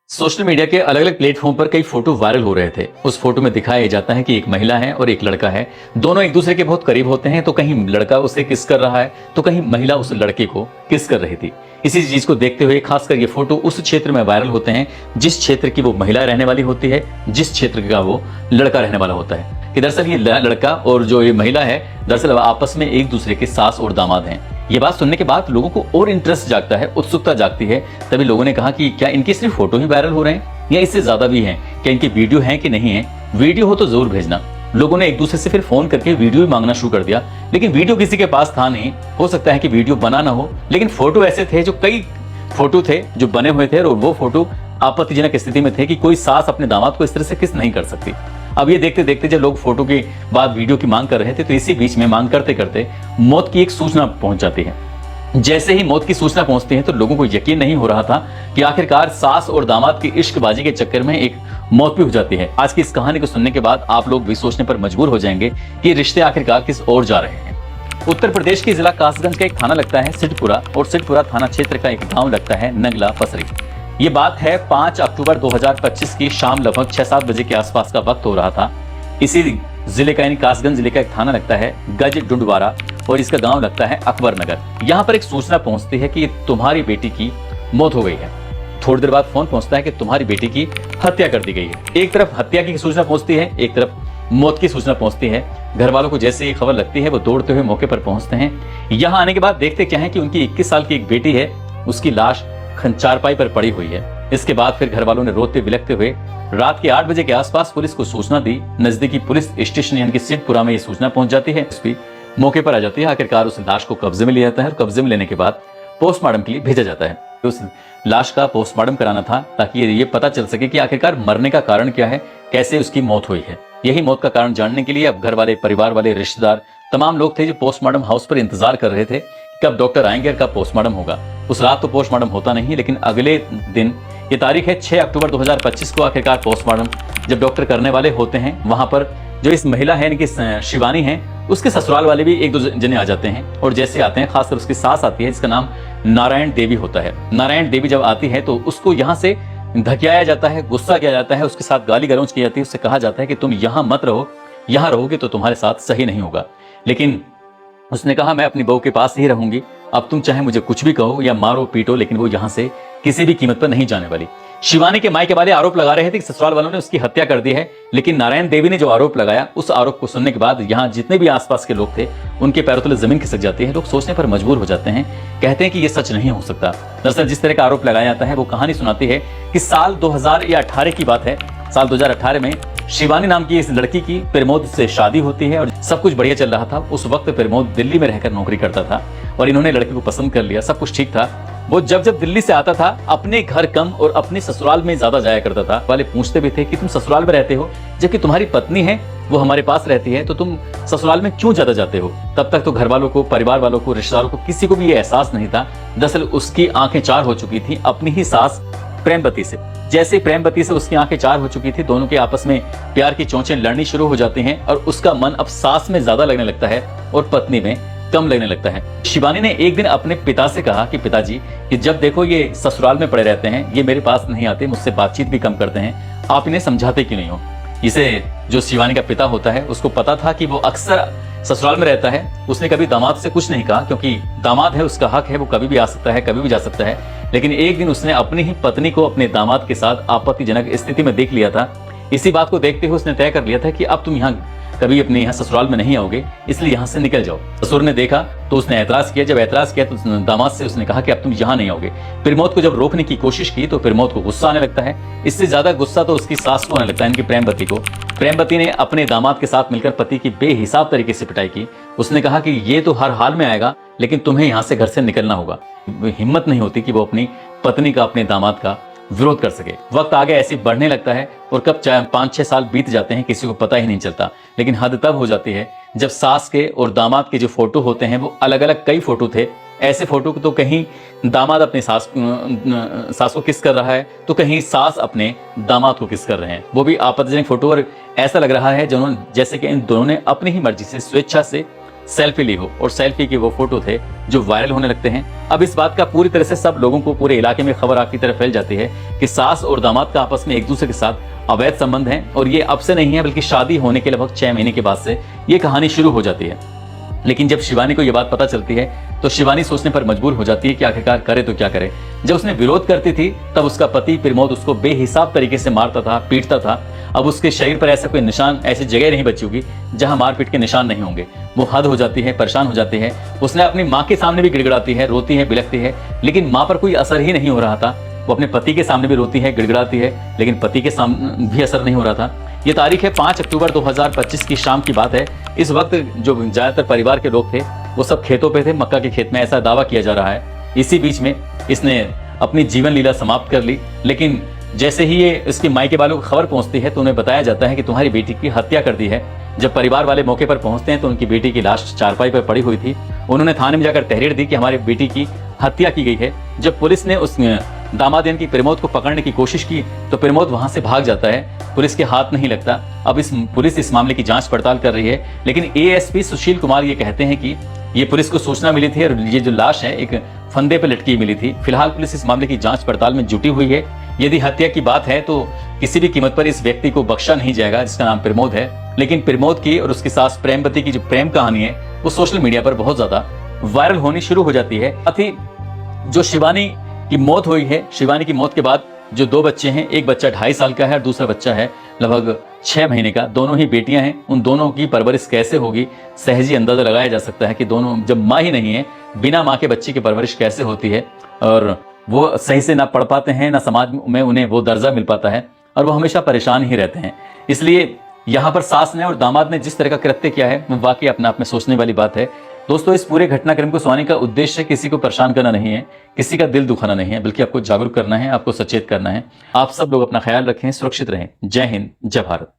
Social media के अलग अलग प्लेटफॉर्म पर कई फोटो वायरल हो रहे थे। उस फोटो में दिखाया जाता है कि एक महिला है और एक लड़का है। दोनों एक दूसरे के बहुत करीब होते हैं, तो कहीं लड़का उसे किस कर रहा है तो कहीं महिला उस लड़के को किस कर रही थी। इसी चीज को देखते हुए खासकर ये फोटो उस क्षेत्र में वायरल होते हैं जिस क्षेत्र की वो महिला रहने वाली होती है, जिस क्षेत्र का वो लड़का रहने वाला होता है। कि दरअसल ये लड़का और जो ये महिला है दरअसल आपस में एक दूसरे के सास और दामाद हैं। ये बात सुनने के बाद लोगों को और इंटरेस्ट जागता है, उत्सुकता जागती है। तभी लोगों ने कहा कि क्या इनकी सिर्फ फोटो ही वायरल हो रहे हैं या इससे ज्यादा भी हैं? क्या इनकी वीडियो है कि नहीं है? वीडियो हो तो जरूर भेजना। लोगों ने एक दूसरे से फिर फोन करके वीडियो भी मांगना शुरू कर दिया, लेकिन वीडियो किसी के पास था नहीं। हो सकता है कि वीडियो बना ना हो, लेकिन फोटो ऐसे थे जो कई फोटो थे जो बने हुए थे और वो फोटो आपत्तिजनक स्थिति में थे कि कोई सास अपने दामाद को इस तरह से किस नहीं कर सकती। अब ये देखते देखते जब लोग फोटो के बाद वीडियो की मांग कर रहे थे तो इसी बीच में मांग करते करते मौत की एक सूचना पहुंच जाती है। जैसे ही मौत की सूचना पहुंचती है तो लोगों को यकीन नहीं हो रहा था कि आखिरकार सास और दामाद की इश्कबाजी के चक्कर में एक मौत भी हो जाती है। आज की इस कहानी को सुनने के बाद आप लोग भी सोचने पर मजबूर हो जाएंगे कि रिश्ते आखिरकार किस ओर जा रहे हैं। उत्तर प्रदेश के जिला कासगंज का एक थाना लगता है सिद्धपुरा, और सिद्धपुरा थाना क्षेत्र का एक गांव लगता है नंगला पसरी। ये बात है 5 अक्टूबर 2025 की शाम लगभग 6-7 बजे के आसपास का वक्त हो रहा था। इसी जिले का यानी कासगंज जिले का एक थाना लगता है गज डुंडवारा और इसका गांव लगता है अकबर नगर। यहाँ पर एक सूचना पहुंचती है कि तुम्हारी बेटी की मौत हो गई है। थोड़ी देर बाद फोन पहुंचता है कि तुम्हारी बेटी की हत्या कर दी गई है। एक तरफ हत्या की सूचना पहुंचती है, एक तरफ मौत की सूचना पहुंचती है। घर वालों को जैसे ये खबर लगती है वो दौड़ते हुए मौके पर पहुंचते हैं। यहाँ आने के बाद देखते क्या है कि उनकी 21 साल की एक बेटी है, उसकी लाश चारपाई पर पड़ी हुई है। इसके बाद फिर घर वालों ने रोते बिलखते हुए रात के 8 बजे के आसपास पुलिस को सूचना दी। नजदीकी पुलिस स्टेशन यानी कि सिद्धपुरा में ये सूचना पहुंच जाती है। उसकी मौके पर आ जाती है। आखिरकार उस लाश को कब्जे में लिया जाता है और कब्जे में लेने के बाद पोस्टमार्टम के लिए भेजा जाता है। उस लाश का पोस्टमार्टम कराना था ताकि ये पता चल सके कि आखिरकार मरने का कारण क्या है, कैसे उसकी मौत हुई है। यही मौत का कारण जानने के लिए अब घर वाले, परिवार वाले, रिश्तेदार, तमाम लोग थे जो पोस्टमार्टम हाउस पर इंतजार कर रहे थे कब डॉक्टर आएंगे और कब पोस्टमार्टम होगा। उस रात तो पोस्टमार्टम होता नहीं, लेकिन अगले दिन, ये तारीख है 6 अक्टूबर 2025 को, आखिरकार पोस्टमार्टम जब डॉक्टर करने वाले होते हैं वहां पर जो इस महिला है यानी कि शिवानी है, उसके ससुराल वाले भी एक दो जने आ जाते हैं। और जैसे आते हैं, खासकर उसकी सास आती है जिसका नाम नारायण देवी होता है। नारायण देवी जब आती है तो उसको यहाँ से धकियाया जाता है, गुस्सा किया जाता है, उसके साथ गाली गलौज की जाती है। उससे कहा जाता है कि तुम यहाँ मत रहो, यहाँ रहोगे तो तुम्हारे साथ सही नहीं होगा। लेकिन उसने कहा मैं अपनी बहू के पास ही रहूंगी, अब तुम चाहे मुझे कुछ भी कहो या मारो पीटो, लेकिन वो यहाँ से किसी भी कीमत पर नहीं जाने वाली। शिवानी के मायके वाले आरोप लगा रहे थे कि ससुराल वालों ने उसकी हत्या कर दी है, लेकिन नारायण देवी ने जो आरोप लगाया, उस आरोप को सुनने के बाद यहाँ जितने भी आसपास के लोग थे उनके पैरों तले जमीन खिसक जाती है। लोग सोचने पर मजबूर हो जाते हैं, कहते हैं कि ये सच नहीं हो सकता। दरअसल जिस तरह का आरोप लगाया जाता है वो कहानी सुनाती है कि साल 2018 की बात है। साल 2018 में शिवानी नाम की इस लड़की की प्रमोद से शादी होती है और सब कुछ बढ़िया चल रहा था। उस वक्त प्रमोद दिल्ली में रहकर नौकरी करता था और इन्होंने लड़की को पसंद कर लिया, सब कुछ ठीक था। वो जब जब दिल्ली से आता था अपने घर कम और अपने ससुराल में ज्यादा जाया करता था। वाले पूछते भी थे कि तुम ससुराल में रहते हो जबकि तुम्हारी पत्नी है वो हमारे पास रहती है, तो तुम ससुराल में क्यों ज्यादा जाते हो? तब तक तो घर वालों को, परिवार वालों को, रिश्तेदारों को, किसी को भी ये एहसास नहीं था। दरअसल उसकी आंखें चार हो चुकी थी अपनी ही सास प्रेमवती से। जैसे प्रेमवती से उसकी आंखें चार हो चुकी थी, दोनों के आपस में प्यार की चोंचें लड़नी शुरू हो जाती हैं और उसका मन अब सास में ज्यादा लगने लगता है और पत्नी में कम लगने लगता है। शिवानी ने एक दिन अपने पिता से कहा कि पिताजी, कि जब देखो ये ससुराल में पड़े रहते हैं, ये मेरे पास नहीं आते, मुझसे बातचीत भी कम करते हैं, आप इन्हें समझाते क्यों नहीं हो? इसे जो शिवानी का पिता होता है उसको पता था कि वो अक्सर ससुराल में रहता है। उसने कभी दामाद से कुछ नहीं कहा क्योंकि दामाद है, उसका हक है, वो कभी भी आ सकता है, कभी भी जा सकता है। लेकिन एक दिन उसने अपनी ही पत्नी को अपने दामाद के साथ आपत्तिजनक स्थिति में देख लिया था। इसी बात को देखते हुए उसने तय कर लिया था कि अब तुम यहाँ कभी अपने यहाँ ससुराल में नहीं आओगे, इसलिए यहाँ से निकल जाओ। ससुर ने देखा तो उसने ऐतराज किया। जब ऐतराज किया तो दामाद से उसने कहा कि अब तुम यहाँ नहीं आओगे। प्रमोद को जब रोकने की कोशिश की तो प्रमोद को गुस्सा आने लगता है। इससे ज्यादा गुस्सा तो उसकी सास को आने लगता है, इनकी प्रेमवती को। प्रेमवती ने अपने दामाद के साथ मिलकर पति की बेहिसाब तरीके से पिटाई की। उसने कहा कि ये तो हर हाल में आएगा, लेकिन तुम्हें यहाँ से घर से निकलना होगा। हिम्मत नहीं होती कि वो अपनी पत्नी का, अपने दामाद का विरोध कर सके। वक्त आगे ऐसे बढ़ने लगता है और कब 5-6 साल बीत जाते हैं किसी को पता ही नहीं चलता। लेकिन हद तब हो जाती है जब सास के और दामाद के जो फोटो होते हैं वो अलग अलग कई फोटो थे। ऐसे फोटो तो कहीं दामाद अपने सास को किस कर रहा है तो कहीं सास अपने दामाद को किस कर रहे हैं, वो भी आपत्तिजनक फोटो। और ऐसा लग रहा है जैसे कि इन दोनों ने अपनी ही मर्जी से, स्वेच्छा से सेल्फी ली हो और सेल्फी के वो फोटो थे जो वायरल होने लगते हैं। अब इस बात का पूरी तरह से सब लोगों को, पूरे इलाके में खबर आपकी तरफ फैल जाती है कि सास और दामाद का आपस में एक दूसरे के साथ अवैध संबंध है और ये अब से नहीं है बल्कि शादी होने के लगभग 6 महीने के बाद से ये कहानी शुरू हो जाती है। लेकिन जब शिवानी को यह बात पता चलती है तो शिवानी सोचने पर मजबूर हो जाती है कि आखिरकार करे तो क्या करे। जब उसने विरोध करती थी तब उसका पति प्रमोद उसको बेहिसाब तरीके से मारता था, पीटता था। अब उसके शरीर पर ऐसा कोई निशान, ऐसी जगह नहीं बची होगी जहां मारपीट के निशान नहीं होंगे। वो हद हो जाती है, परेशान हो जाती है। उसने अपनी माँ के सामने भी गिड़गिड़ाती है, रोती है, बिलखती है, लेकिन माँ पर कोई असर ही नहीं हो रहा था। वो अपने पति के सामने भी रोती है, गिड़गिड़ाती है, लेकिन पति के सामने भी असर नहीं हो रहा था। ये तारीख है 5 अक्टूबर 2025 की शाम की बात है। इस वक्त जो ज्यादातर परिवार के लोग थे वो सब खेतों पे थे, मक्का के खेत में, ऐसा दावा किया जा रहा है। इसी बीच में इसने अपनी जीवन लीला समाप्त कर ली। लेकिन जैसे ही ये इसकी मायके वालों को खबर पहुंचती है तो उन्हें बताया जाता है कि तुम्हारी बेटी की हत्या कर दी है। जब परिवार वाले मौके पर पहुंचते हैं तो उनकी बेटी की लाश चारपाई पर पड़ी हुई थी। उन्होंने थाने में जाकर तहरीर दी कि हमारी बेटी की हत्या की गई है। जब पुलिस ने उस दामाद यानी कि प्रमोद को पकड़ने की कोशिश की तो प्रमोद वहां से भाग जाता है, पुलिस के हाथ नहीं लगता। अब पुलिस इस मामले की जांच पड़ताल कर रही है, लेकिन एएसपी सुशील कुमार ये कहते हैं कि ये पुलिस को सूचना मिली थी और ये जो लाश है एक फंदे पर लटकी मिली थी। फिलहाल पुलिस इस मामले की जांच पड़ताल में जुटी हुई है। यदि हत्या की बात है तो किसी भी कीमत पर इस व्यक्ति को बख्शा नहीं जाएगा जिसका नाम प्रमोद है। लेकिन प्रमोद की और उसकी सास प्रेमवती की जो प्रेम कहानी है वो सोशल मीडिया पर बहुत ज्यादा वायरल होनी शुरू हो जाती है। साथ ही जो शिवानी की मौत हुई है, शिवानी की मौत के बाद जो 2 बच्चे हैं, एक बच्चा 2.5 साल का है और दूसरा बच्चा है लगभग 6 महीने का, दोनों ही बेटियां हैं। उन दोनों की परवरिश कैसे होगी, सहज ही अंदाजा लगाया जा सकता है कि दोनों, जब माँ ही नहीं है, बिना माँ के बच्चे की परवरिश कैसे होती है। और वो सही से ना पढ़ पाते हैं, ना समाज में उन्हें वो दर्जा मिल पाता है और वो हमेशा परेशान ही रहते हैं। इसलिए यहाँ पर सास ने और दामाद ने जिस तरह का कृत्य किया है वो वाकई अपने आप में सोचने वाली बात है। दोस्तों, इस पूरे घटनाक्रम को सुनाने का उद्देश्य किसी को परेशान करना नहीं है, किसी का दिल दुखाना नहीं है, बल्कि आपको जागरूक करना है, आपको सचेत करना है। आप सब लोग अपना ख्याल रखें, सुरक्षित रहें। जय हिंद, जय भारत।